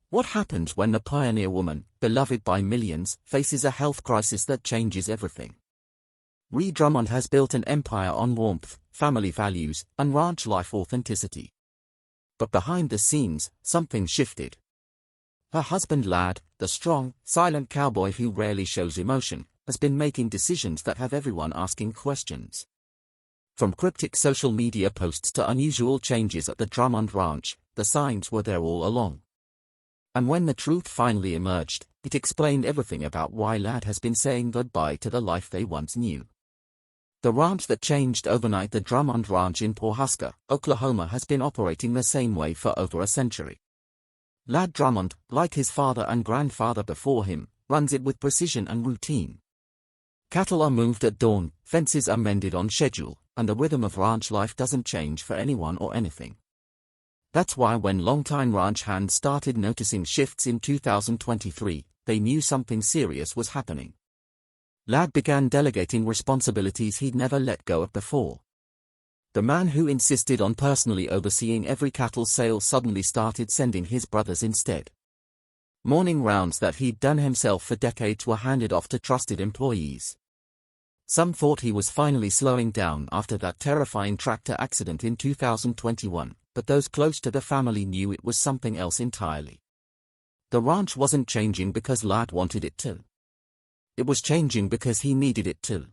What happens when the pioneer woman, beloved by millions, faces a health crisis that changes everything? Drummond has built an empire on warmth, family values, and ranch life authenticity. But behind the scenes, something shifted. Her husband Ladd, the strong, silent cowboy who rarely shows emotion, has been making decisions that have everyone asking questions. From cryptic social media posts to unusual changes at the Drummond ranch, the signs were there all along. And when the truth finally emerged, it explained everything about why Ladd has been saying goodbye to the life they once knew. The ranch that changed overnight, the Drummond Ranch in Pawhuska, Oklahoma, has been operating the same way for over a century. Ladd Drummond, like his father and grandfather before him, runs it with precision and routine. Cattle are moved at dawn, fences are mended on schedule, and the rhythm of ranch life doesn't change for anyone or anything. That's why when longtime ranch hands started noticing shifts in 2023, they knew something serious was happening. Ladd began delegating responsibilities he'd never let go of before. The man who insisted on personally overseeing every cattle sale suddenly started sending his brothers instead. Morning rounds that he'd done himself for decades were handed off to trusted employees. Some thought he was finally slowing down after that terrifying tractor accident in 2021, but those close to the family knew it was something else entirely. The ranch wasn't changing because Ladd wanted it to. It was changing because he needed it to.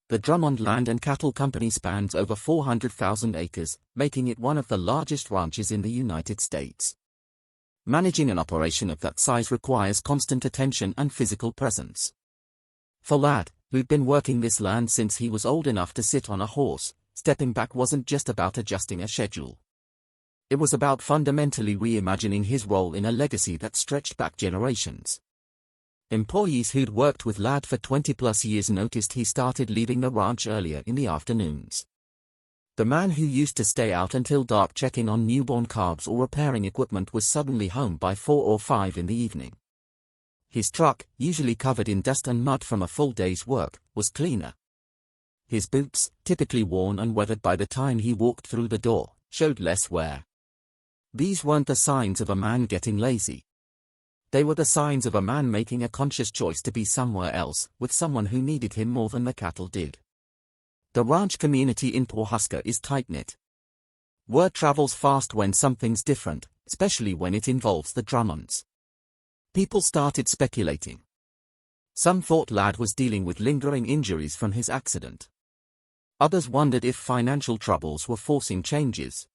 The Drummond Land and Cattle Company spans over 400,000 acres, making it one of the largest ranches in the United States. Managing an operation of that size requires constant attention and physical presence. For Ladd, who'd been working this land since he was old enough to sit on a horse, stepping back wasn't just about adjusting a schedule. It was about fundamentally reimagining his role in a legacy that stretched back generations. Employees who'd worked with Ladd for 20-plus years noticed he started leaving the ranch earlier in the afternoons. The man who used to stay out until dark checking on newborn calves or repairing equipment was suddenly home by 4 or 5 in the evening. His truck, usually covered in dust and mud from a full day's work, was cleaner. His boots, typically worn and weathered by the time he walked through the door, showed less wear. These weren't the signs of a man getting lazy. They were the signs of a man making a conscious choice to be somewhere else, with someone who needed him more than the cattle did. The ranch community in Pawhuska is tight-knit. Word travels fast when something's different, especially when it involves the Drummonds. People started speculating. Some thought Ladd was dealing with lingering injuries from his accident. Others wondered if financial troubles were forcing changes.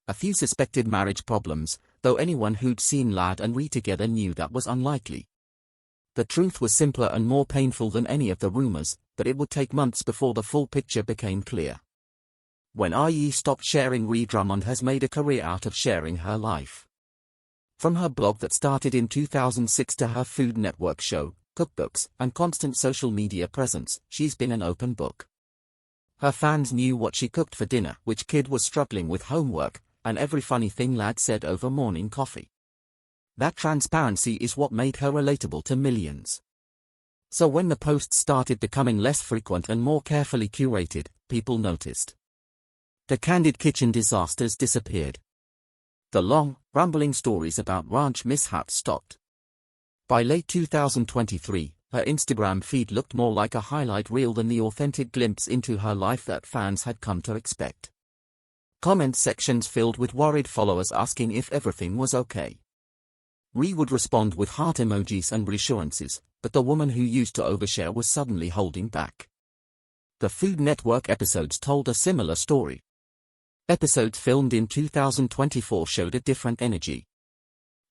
A few suspected marriage problems, though anyone who'd seen Ladd and Ree together knew that was unlikely. The truth was simpler and more painful than any of the rumors, but it would take months before the full picture became clear. When Ree stopped sharing, Ree Drummond has made a career out of sharing her life. From her blog that started in 2006 to her Food Network show, cookbooks, and constant social media presence, she's been an open book. Her fans knew what she cooked for dinner, which kid was struggling with homework, and every funny thing Ladd said over morning coffee. That transparency is what made her relatable to millions. So when the posts started becoming less frequent and more carefully curated, people noticed. The candid kitchen disasters disappeared. The long, rambling stories about ranch mishaps stopped. By late 2023, her Instagram feed looked more like a highlight reel than the authentic glimpse into her life that fans had come to expect. Comment sections filled with worried followers asking if everything was okay. Ree would respond with heart emojis and reassurances, but the woman who used to overshare was suddenly holding back. The Food Network episodes told a similar story. Episodes filmed in 2024 showed a different energy.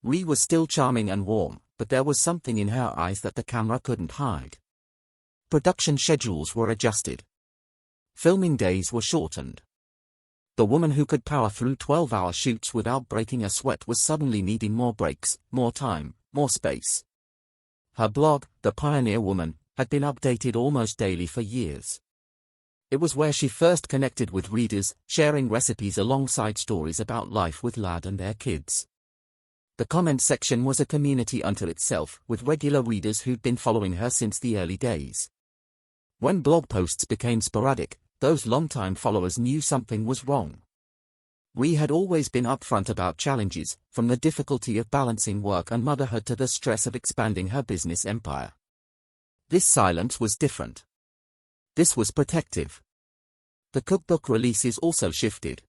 Ree was still charming and warm, but there was something in her eyes that the camera couldn't hide. Production schedules were adjusted. Filming days were shortened. The woman who could power through 12-hour shoots without breaking a sweat was suddenly needing more breaks, more time, more space. Her blog, The Pioneer Woman, had been updated almost daily for years. It was where she first connected with readers, sharing recipes alongside stories about life with Ladd and their kids. The comment section was a community unto itself, with regular readers who'd been following her since the early days. When blog posts became sporadic, those longtime followers knew something was wrong. Ree had always been upfront about challenges, from the difficulty of balancing work and motherhood to the stress of expanding her business empire. This silence was different. This was protective. The cookbook releases also shifted.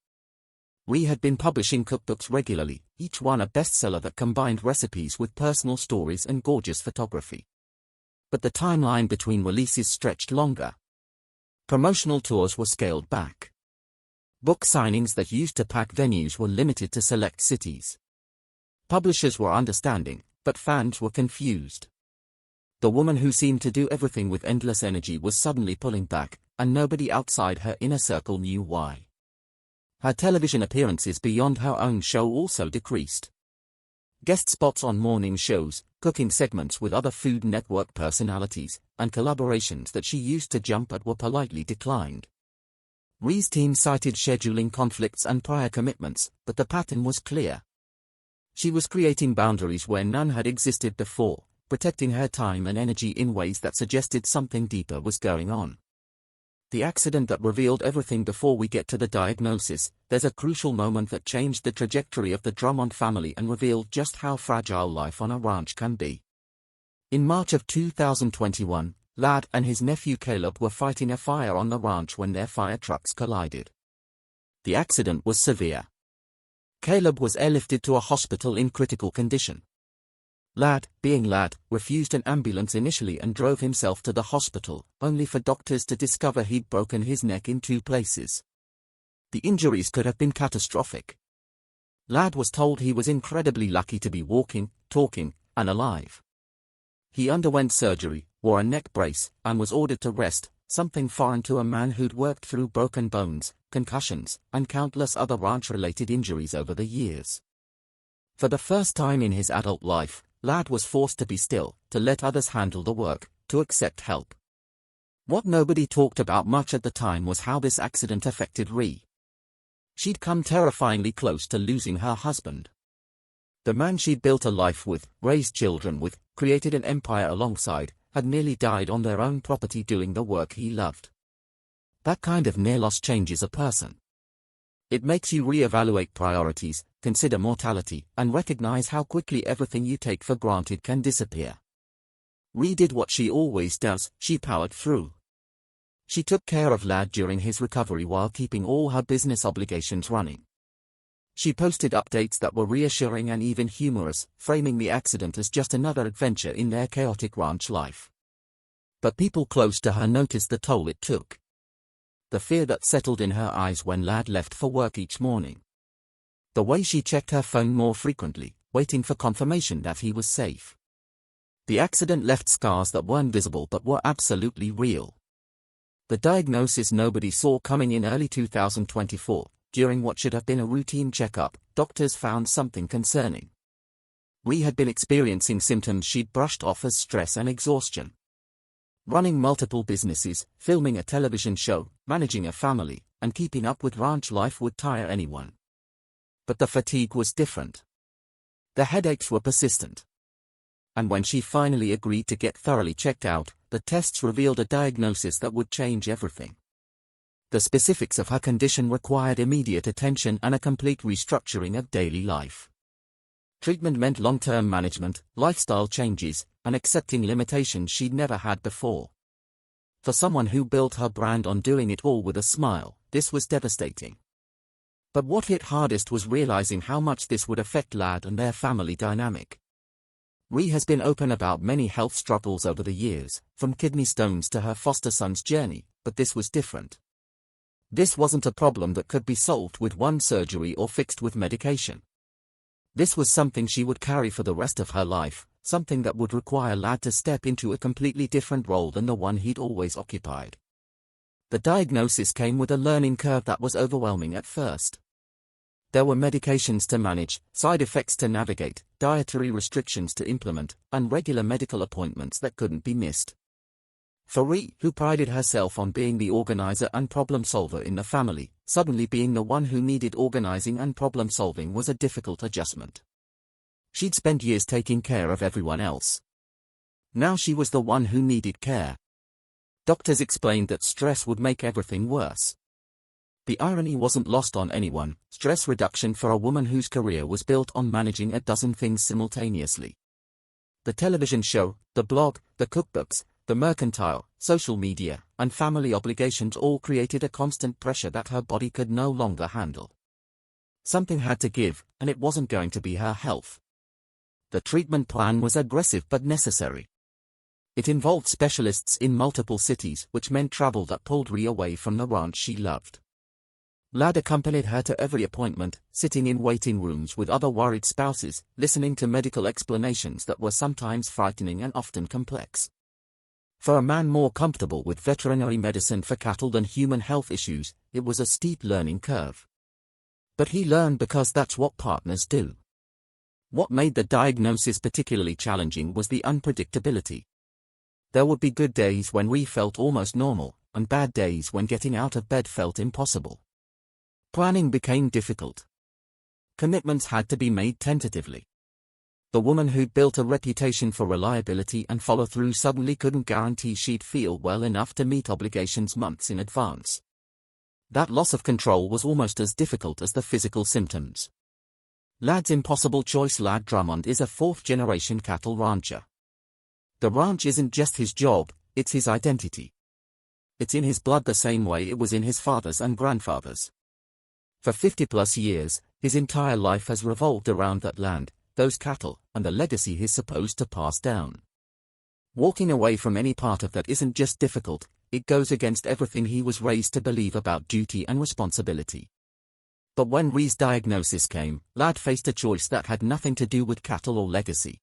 Ree had been publishing cookbooks regularly, each one a bestseller that combined recipes with personal stories and gorgeous photography. But the timeline between releases stretched longer. Promotional tours were scaled back. Book signings that used to pack venues were limited to select cities. Publishers were understanding, but fans were confused. The woman who seemed to do everything with endless energy was suddenly pulling back, and nobody outside her inner circle knew why. Her television appearances beyond her own show also decreased. Guest spots on morning shows, cooking segments with other Food Network personalities, and collaborations that she used to jump at were politely declined. Ree's team cited scheduling conflicts and prior commitments, but the pattern was clear. She was creating boundaries where none had existed before, protecting her time and energy in ways that suggested something deeper was going on. The accident that revealed everything. Before we get to the diagnosis, there's a crucial moment that changed the trajectory of the Drummond family and revealed just how fragile life on a ranch can be. In March of 2021, Ladd and his nephew Caleb were fighting a fire on the ranch when their fire trucks collided. The accident was severe. Caleb was airlifted to a hospital in critical condition. Ladd, being Ladd, refused an ambulance initially and drove himself to the hospital, only for doctors to discover he'd broken his neck in 2 places. The injuries could have been catastrophic. Ladd was told he was incredibly lucky to be walking, talking, and alive. He underwent surgery, wore a neck brace, and was ordered to rest, something foreign to a man who'd worked through broken bones, concussions, and countless other ranch-related injuries over the years. For the first time in his adult life, Ladd was forced to be still, to let others handle the work, to accept help. What nobody talked about much at the time was how this accident affected Ree. She'd come terrifyingly close to losing her husband. The man she'd built a life with, raised children with, created an empire alongside, had nearly died on their own property doing the work he loved. That kind of near loss changes a person. It makes you re-evaluate priorities, consider mortality, and recognize how quickly everything you take for granted can disappear. Ree did what she always does, she powered through. She took care of Ladd during his recovery while keeping all her business obligations running. She posted updates that were reassuring and even humorous, framing the accident as just another adventure in their chaotic ranch life. But people close to her noticed the toll it took. The fear that settled in her eyes when Ladd left for work each morning. The way she checked her phone more frequently, waiting for confirmation that he was safe. The accident left scars that weren't visible but were absolutely real. The diagnosis nobody saw coming in early 2024, during what should have been a routine checkup, doctors found something concerning. Ree had been experiencing symptoms she'd brushed off as stress and exhaustion. Running multiple businesses, filming a television show, managing a family, and keeping up with ranch life would tire anyone. But the fatigue was different. The headaches were persistent. And when she finally agreed to get thoroughly checked out, the tests revealed a diagnosis that would change everything. The specifics of her condition required immediate attention and a complete restructuring of daily life. Treatment meant long-term management, lifestyle changes, and accepting limitations she'd never had before. For someone who built her brand on doing it all with a smile, this was devastating. But what hit hardest was realizing how much this would affect Ladd and their family dynamic. Ree has been open about many health struggles over the years, from kidney stones to her foster son's journey, but this was different. This wasn't a problem that could be solved with one surgery or fixed with medication. This was something she would carry for the rest of her life, something that would require Ladd to step into a completely different role than the one he'd always occupied. The diagnosis came with a learning curve that was overwhelming at first. There were medications to manage, side effects to navigate, dietary restrictions to implement, and regular medical appointments that couldn't be missed. For Ree, who prided herself on being the organizer and problem solver in the family, suddenly being the one who needed organizing and problem solving was a difficult adjustment. She'd spent years taking care of everyone else. Now she was the one who needed care. Doctors explained that stress would make everything worse. The irony wasn't lost on anyone: stress reduction for a woman whose career was built on managing a dozen things simultaneously. The television show, the blog, the cookbooks, the mercantile, social media, and family obligations all created a constant pressure that her body could no longer handle. Something had to give, and it wasn't going to be her health. The treatment plan was aggressive but necessary. It involved specialists in multiple cities, which meant travel that pulled Ree away from the ranch she loved. Ladd accompanied her to every appointment, sitting in waiting rooms with other worried spouses, listening to medical explanations that were sometimes frightening and often complex. For a man more comfortable with veterinary medicine for cattle than human health issues, it was a steep learning curve. But he learned because that's what partners do. What made the diagnosis particularly challenging was the unpredictability. There would be good days when Ree felt almost normal, and bad days when getting out of bed felt impossible. Planning became difficult. Commitments had to be made tentatively. The woman who'd built a reputation for reliability and follow-through suddenly couldn't guarantee she'd feel well enough to meet obligations months in advance. That loss of control was almost as difficult as the physical symptoms. Ladd's impossible choice. Ladd Drummond is a fourth-generation cattle rancher. The ranch isn't just his job, it's his identity. It's in his blood the same way it was in his father's and grandfather's. For 50-plus years, his entire life has revolved around that land, those cattle, and the legacy he's supposed to pass down. Walking away from any part of that isn't just difficult, it goes against everything he was raised to believe about duty and responsibility. But when Ree's diagnosis came, Ladd faced a choice that had nothing to do with cattle or legacy.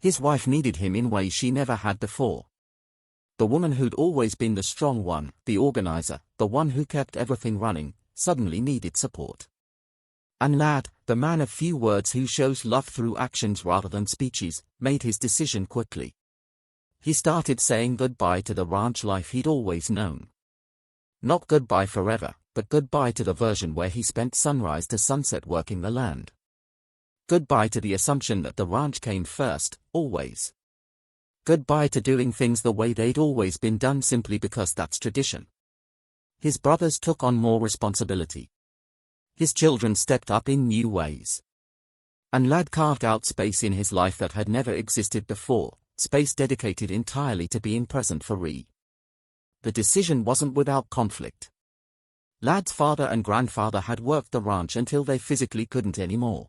His wife needed him in ways she never had before. The woman who'd always been the strong one, the organizer, the one who kept everything running, suddenly needed support. And Ladd, the man of few words who shows love through actions rather than speeches, made his decision quickly. He started saying goodbye to the ranch life he'd always known. Not goodbye forever, but goodbye to the version where he spent sunrise to sunset working the land. Goodbye to the assumption that the ranch came first, always. Goodbye to doing things the way they'd always been done simply because that's tradition. His brothers took on more responsibility. His children stepped up in new ways. And Ladd carved out space in his life that had never existed before, space dedicated entirely to being present for Ree. The decision wasn't without conflict. Ladd's father and grandfather had worked the ranch until they physically couldn't anymore.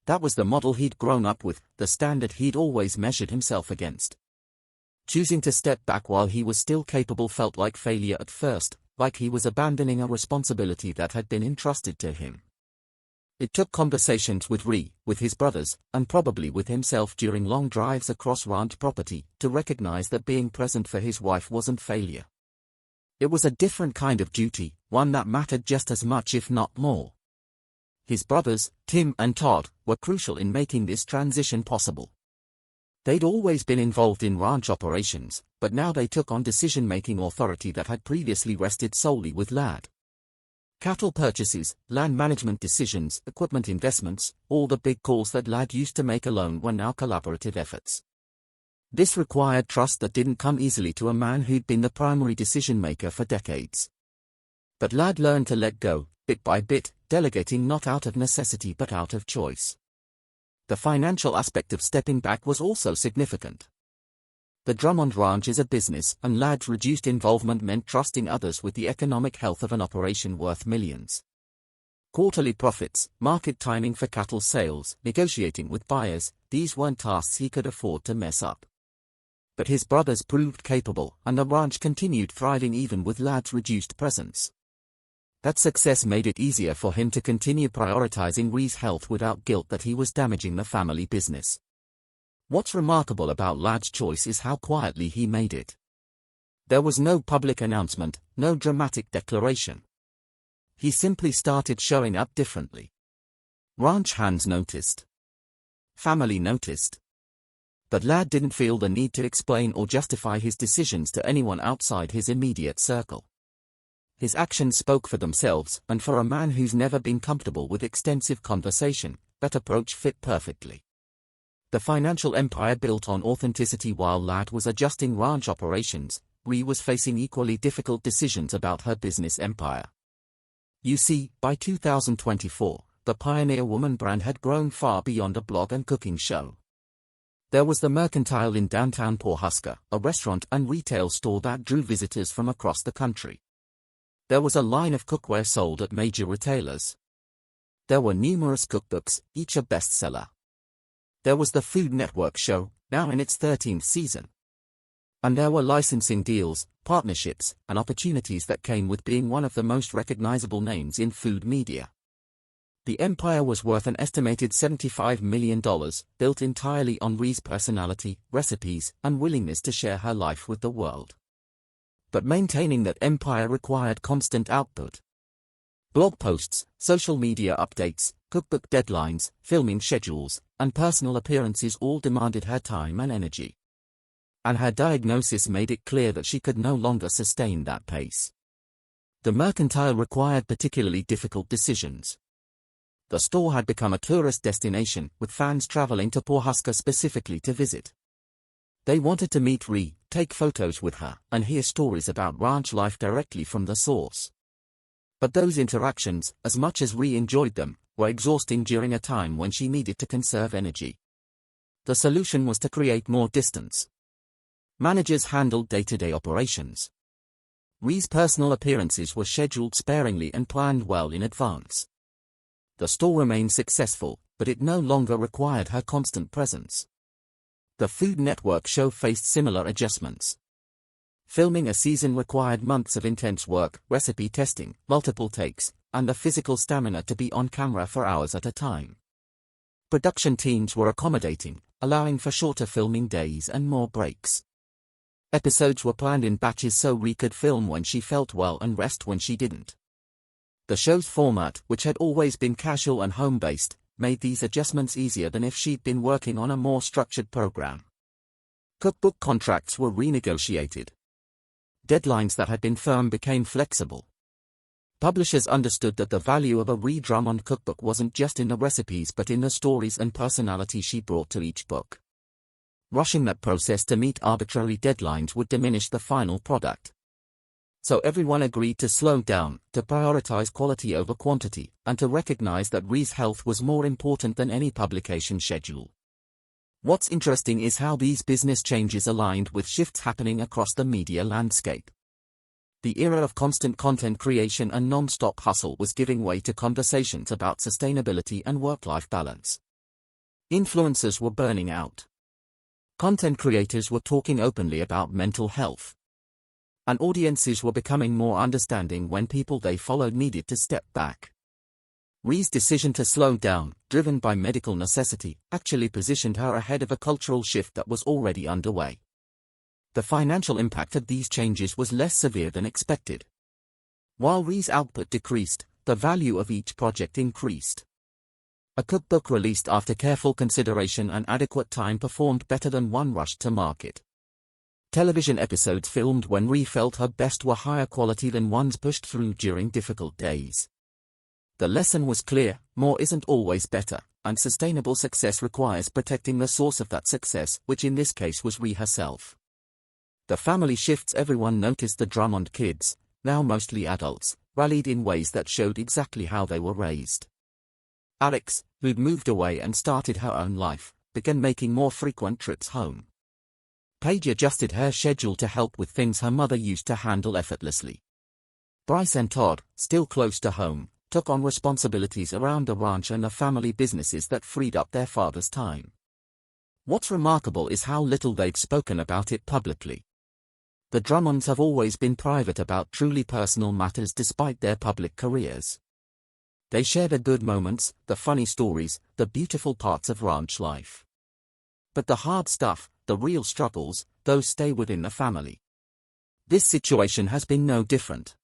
That was the model he'd grown up with, the standard he'd always measured himself against. Choosing to step back while he was still capable felt like failure at first, like he was abandoning a responsibility that had been entrusted to him. It took conversations with Ree, with his brothers, and probably with himself during long drives across ranch property, to recognize that being present for his wife wasn't failure. It was a different kind of duty, one that mattered just as much if not more. His brothers, Tim and Todd, were crucial in making this transition possible. They'd always been involved in ranch operations, but now they took on decision-making authority that had previously rested solely with Ladd. Cattle purchases, land management decisions, equipment investments, all the big calls that Ladd used to make alone were now collaborative efforts. This required trust that didn't come easily to a man who'd been the primary decision-maker for decades. But Ladd learned to let go, bit by bit, delegating not out of necessity but out of choice. The financial aspect of stepping back was also significant. The Drummond Ranch is a business, and Ladd's reduced involvement meant trusting others with the economic health of an operation worth millions. Quarterly profits, market timing for cattle sales, negotiating with buyers, these weren't tasks he could afford to mess up. But his brothers proved capable, and the ranch continued thriving even with Ladd's reduced presence. That success made it easier for him to continue prioritizing Ree's health without guilt that he was damaging the family business. What's remarkable about Ladd's choice is how quietly he made it. There was no public announcement, no dramatic declaration. He simply started showing up differently. Ranch hands noticed. Family noticed. But Ladd didn't feel the need to explain or justify his decisions to anyone outside his immediate circle. His actions spoke for themselves, and for a man who's never been comfortable with extensive conversation, that approach fit perfectly. The financial empire built on authenticity. While Ladd was adjusting ranch operations, Ree was facing equally difficult decisions about her business empire. You see, by 2024, the Pioneer Woman brand had grown far beyond a blog and cooking show. There was the Mercantile in downtown Pawhuska, a restaurant and retail store that drew visitors from across the country. There was a line of cookware sold at major retailers. There were numerous cookbooks, each a bestseller. There was the Food Network show, now in its 13th season. And there were licensing deals, partnerships, and opportunities that came with being one of the most recognizable names in food media. The empire was worth an estimated $75 million, built entirely on Ree's personality, recipes, and willingness to share her life with the world. But maintaining that empire required constant output. Blog posts, social media updates, cookbook deadlines, filming schedules, and personal appearances all demanded her time and energy. And her diagnosis made it clear that she could no longer sustain that pace. The Mercantile required particularly difficult decisions. The store had become a tourist destination, with fans traveling to Pawhuska specifically to visit. They wanted to meet Ree, take photos with her, and hear stories about ranch life directly from the source. But those interactions, as much as Ree enjoyed them, were exhausting during a time when she needed to conserve energy. The solution was to create more distance. Managers handled day-to-day operations. Ree's personal appearances were scheduled sparingly and planned well in advance. The store remained successful, but it no longer required her constant presence. The Food Network show faced similar adjustments. Filming a season required months of intense work, recipe testing, multiple takes, and the physical stamina to be on camera for hours at a time. Production teams were accommodating, allowing for shorter filming days and more breaks. Episodes were planned in batches so Ree could film when she felt well and rest when she didn't. The show's format, which had always been casual and home-based, made these adjustments easier than if she'd been working on a more structured program. Cookbook contracts were renegotiated. Deadlines that had been firm became flexible. Publishers understood that the value of a Ree Drummond cookbook wasn't just in the recipes but in the stories and personality she brought to each book. Rushing that process to meet arbitrary deadlines would diminish the final product. So everyone agreed to slow down, to prioritize quality over quantity, and to recognize that Ree's health was more important than any publication schedule. What's interesting is how these business changes aligned with shifts happening across the media landscape. The era of constant content creation and non-stop hustle was giving way to conversations about sustainability and work-life balance. Influencers were burning out. Content creators were talking openly about mental health. And audiences were becoming more understanding when people they followed needed to step back. Ree's decision to slow down, driven by medical necessity, actually positioned her ahead of a cultural shift that was already underway. The financial impact of these changes was less severe than expected. While Ree's output decreased, the value of each project increased. A cookbook released after careful consideration and adequate time performed better than one rushed to market. Television episodes filmed when Ree felt her best were higher quality than ones pushed through during difficult days. The lesson was clear: more isn't always better, and sustainable success requires protecting the source of that success, which in this case was Ree herself. The family shifts. Everyone noticed the Drummond kids, now mostly adults, rallied in ways that showed exactly how they were raised. Alex, who'd moved away and started her own life, began making more frequent trips home. Paige adjusted her schedule to help with things her mother used to handle effortlessly. Bryce and Todd, still close to home, took on responsibilities around the ranch and the family businesses that freed up their father's time. What's remarkable is how little they've spoken about it publicly. The Drummonds have always been private about truly personal matters despite their public careers. They share the good moments, the funny stories, the beautiful parts of ranch life. But the hard stuff, the real struggles, those stay within the family. This situation has been no different.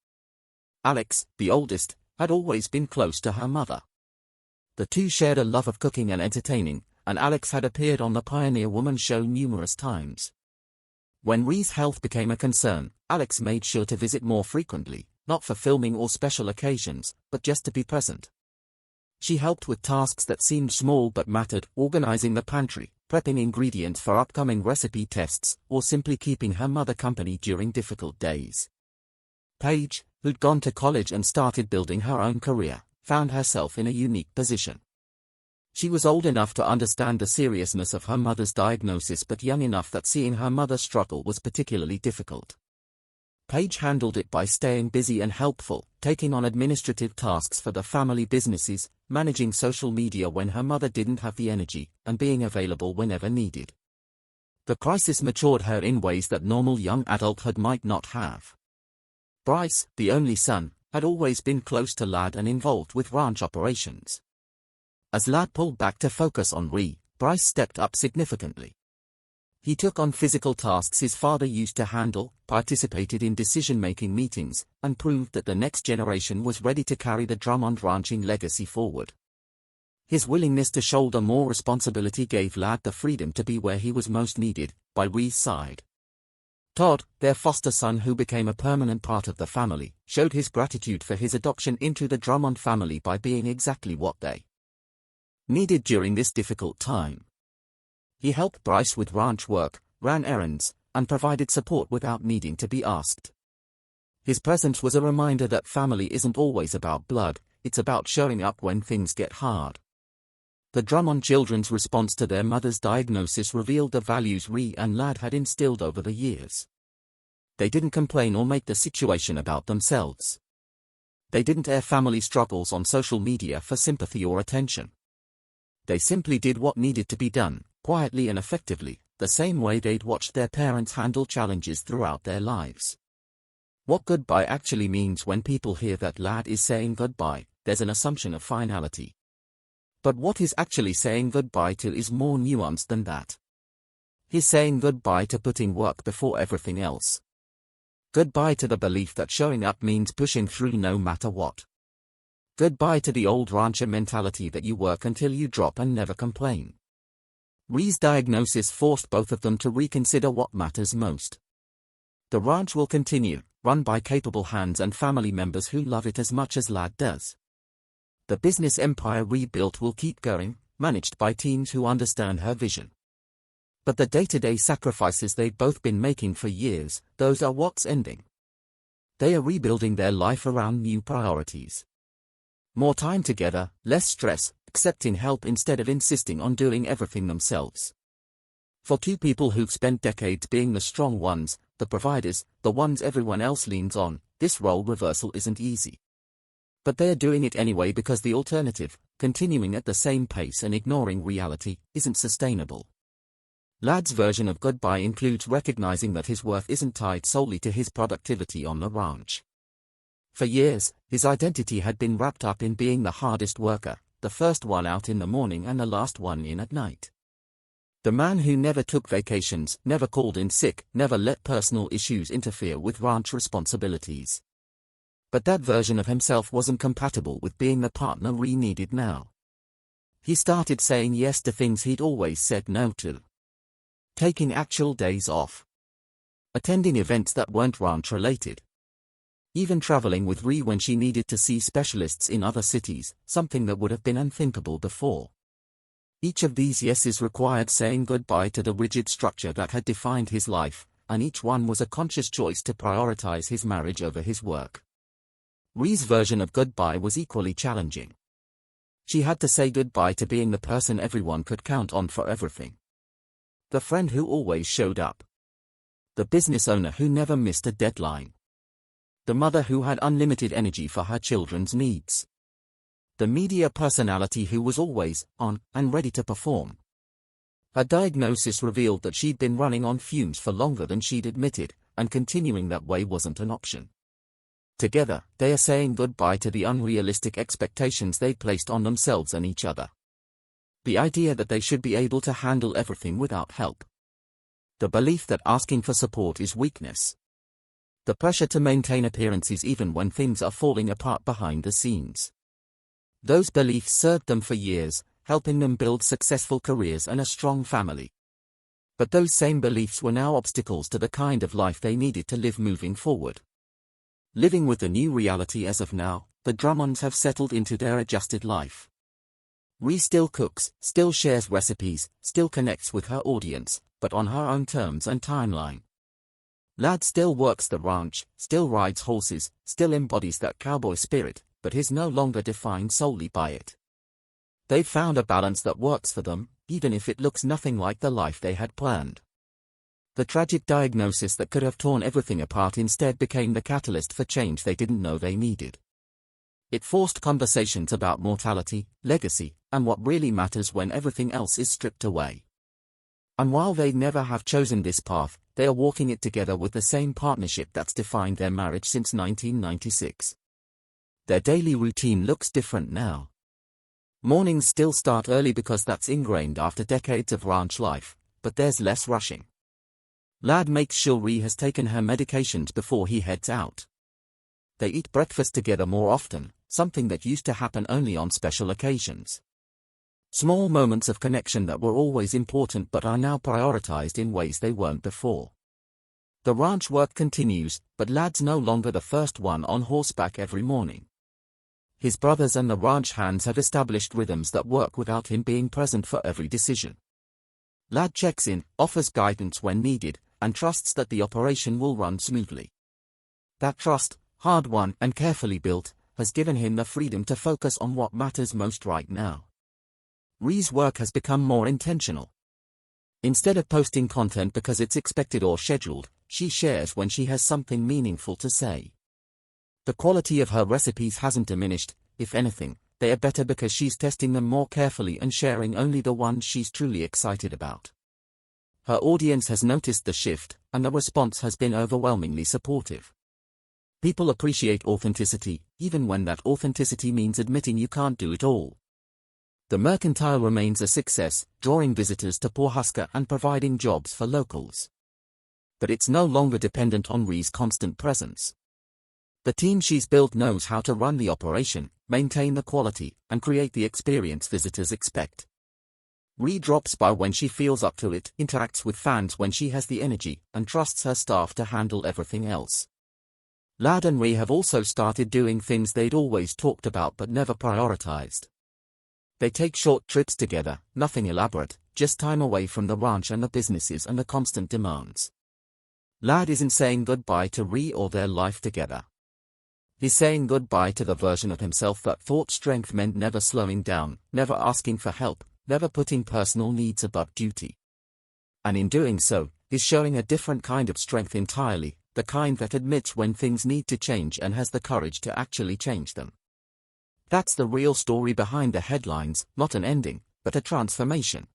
Alex, the oldest, had always been close to her mother. The two shared a love of cooking and entertaining, and Alex had appeared on the Pioneer Woman show numerous times. When Ree's health became a concern, Alex made sure to visit more frequently, not for filming or special occasions, but just to be present. She helped with tasks that seemed small but mattered, organizing the pantry, prepping ingredients for upcoming recipe tests, or simply keeping her mother company during difficult days. Paige, who'd gone to college and started building her own career, found herself in a unique position. She was old enough to understand the seriousness of her mother's diagnosis but young enough that seeing her mother struggle was particularly difficult. Paige handled it by staying busy and helpful, taking on administrative tasks for the family businesses, managing social media when her mother didn't have the energy, and being available whenever needed. The crisis matured her in ways that normal young adulthood might not have. Bryce, the only son, had always been close to Ladd and involved with ranch operations. As Ladd pulled back to focus on Ree, Bryce stepped up significantly. He took on physical tasks his father used to handle, participated in decision-making meetings, and proved that the next generation was ready to carry the Drummond ranching legacy forward. His willingness to shoulder more responsibility gave Ladd the freedom to be where he was most needed, by Ree's side. Todd, their foster son who became a permanent part of the family, showed his gratitude for his adoption into the Drummond family by being exactly what they needed during this difficult time. He helped Bryce with ranch work, ran errands, and provided support without needing to be asked. His presence was a reminder that family isn't always about blood, it's about showing up when things get hard. The Drummond children's response to their mother's diagnosis revealed the values Ree and Ladd had instilled over the years. They didn't complain or make the situation about themselves. They didn't air family struggles on social media for sympathy or attention. They simply did what needed to be done, quietly and effectively, the same way they'd watched their parents handle challenges throughout their lives. What goodbye actually means: when people hear that Ladd is saying goodbye, there's an assumption of finality. But what he's actually saying goodbye to is more nuanced than that. He's saying goodbye to putting work before everything else. Goodbye to the belief that showing up means pushing through no matter what. Goodbye to the old rancher mentality that you work until you drop and never complain. Ree's diagnosis forced both of them to reconsider what matters most. The ranch will continue, run by capable hands and family members who love it as much as Ladd does. The business empire Ree built will keep going, managed by teams who understand her vision. But the day-to-day sacrifices they've both been making for years, those are what's ending. They are rebuilding their life around new priorities. More time together, less stress, accepting help instead of insisting on doing everything themselves. For two people who've spent decades being the strong ones, the providers, the ones everyone else leans on, this role reversal isn't easy. But they're doing it anyway because the alternative, continuing at the same pace and ignoring reality, isn't sustainable. Ladd's version of goodbye includes recognizing that his worth isn't tied solely to his productivity on the ranch. For years, his identity had been wrapped up in being the hardest worker, the first one out in the morning and the last one in at night. The man who never took vacations, never called in sick, never let personal issues interfere with ranch responsibilities. But that version of himself wasn't compatible with being the partner Ree needed now. He started saying yes to things he'd always said no to. Taking actual days off. Attending events that weren't ranch-related. Even traveling with Ree when she needed to see specialists in other cities, something that would have been unthinkable before. Each of these yeses required saying goodbye to the rigid structure that had defined his life, and each one was a conscious choice to prioritize his marriage over his work. Ree's version of goodbye was equally challenging. She had to say goodbye to being the person everyone could count on for everything. The friend who always showed up. The business owner who never missed a deadline. The mother who had unlimited energy for her children's needs. The media personality who was always on and ready to perform. Her diagnosis revealed that she'd been running on fumes for longer than she'd admitted, and continuing that way wasn't an option. Together, they are saying goodbye to the unrealistic expectations they placed on themselves and each other. The idea that they should be able to handle everything without help. The belief that asking for support is weakness. The pressure to maintain appearances even when things are falling apart behind the scenes. Those beliefs served them for years, helping them build successful careers and a strong family. But those same beliefs were now obstacles to the kind of life they needed to live moving forward. Living with the new reality as of now, the Drummonds have settled into their adjusted life. Ree still cooks, still shares recipes, still connects with her audience, but on her own terms and timeline. Lad still works the ranch, still rides horses, still embodies that cowboy spirit, but is no longer defined solely by it. They've found a balance that works for them, even if it looks nothing like the life they had planned. The tragic diagnosis that could have torn everything apart instead became the catalyst for change they didn't know they needed. It forced conversations about mortality, legacy, and what really matters when everything else is stripped away. And while they never have chosen this path, they are walking it together with the same partnership that's defined their marriage since 1996. Their daily routine looks different now. Mornings still start early because that's ingrained after decades of ranch life, but there's less rushing. Lad makes sure Ree has taken her medications before he heads out. They eat breakfast together more often, something that used to happen only on special occasions. Small moments of connection that were always important but are now prioritized in ways they weren't before. The ranch work continues, but Lad's no longer the first one on horseback every morning. His brothers and the ranch hands have established rhythms that work without him being present for every decision. Lad checks in, offers guidance when needed, and trusts that the operation will run smoothly. That trust, hard-won and carefully built, has given him the freedom to focus on what matters most right now. Ree's work has become more intentional. Instead of posting content because it's expected or scheduled, she shares when she has something meaningful to say. The quality of her recipes hasn't diminished, if anything, they are better because she's testing them more carefully and sharing only the ones she's truly excited about. Her audience has noticed the shift, and the response has been overwhelmingly supportive. People appreciate authenticity, even when that authenticity means admitting you can't do it all. The Mercantile remains a success, drawing visitors to Pawhuska and providing jobs for locals. But it's no longer dependent on Ree's constant presence. The team she's built knows how to run the operation, maintain the quality, and create the experience visitors expect. Ree drops by when she feels up to it, interacts with fans when she has the energy, and trusts her staff to handle everything else. Lad and Ree have also started doing things they'd always talked about but never prioritized. They take short trips together, nothing elaborate, just time away from the ranch and the businesses and the constant demands. Lad isn't saying goodbye to Ree or their life together. He's saying goodbye to the version of himself that thought strength meant never slowing down, never asking for help, never putting personal needs above duty. And in doing so, he's showing a different kind of strength entirely, the kind that admits when things need to change and has the courage to actually change them. That's the real story behind the headlines, not an ending, but a transformation.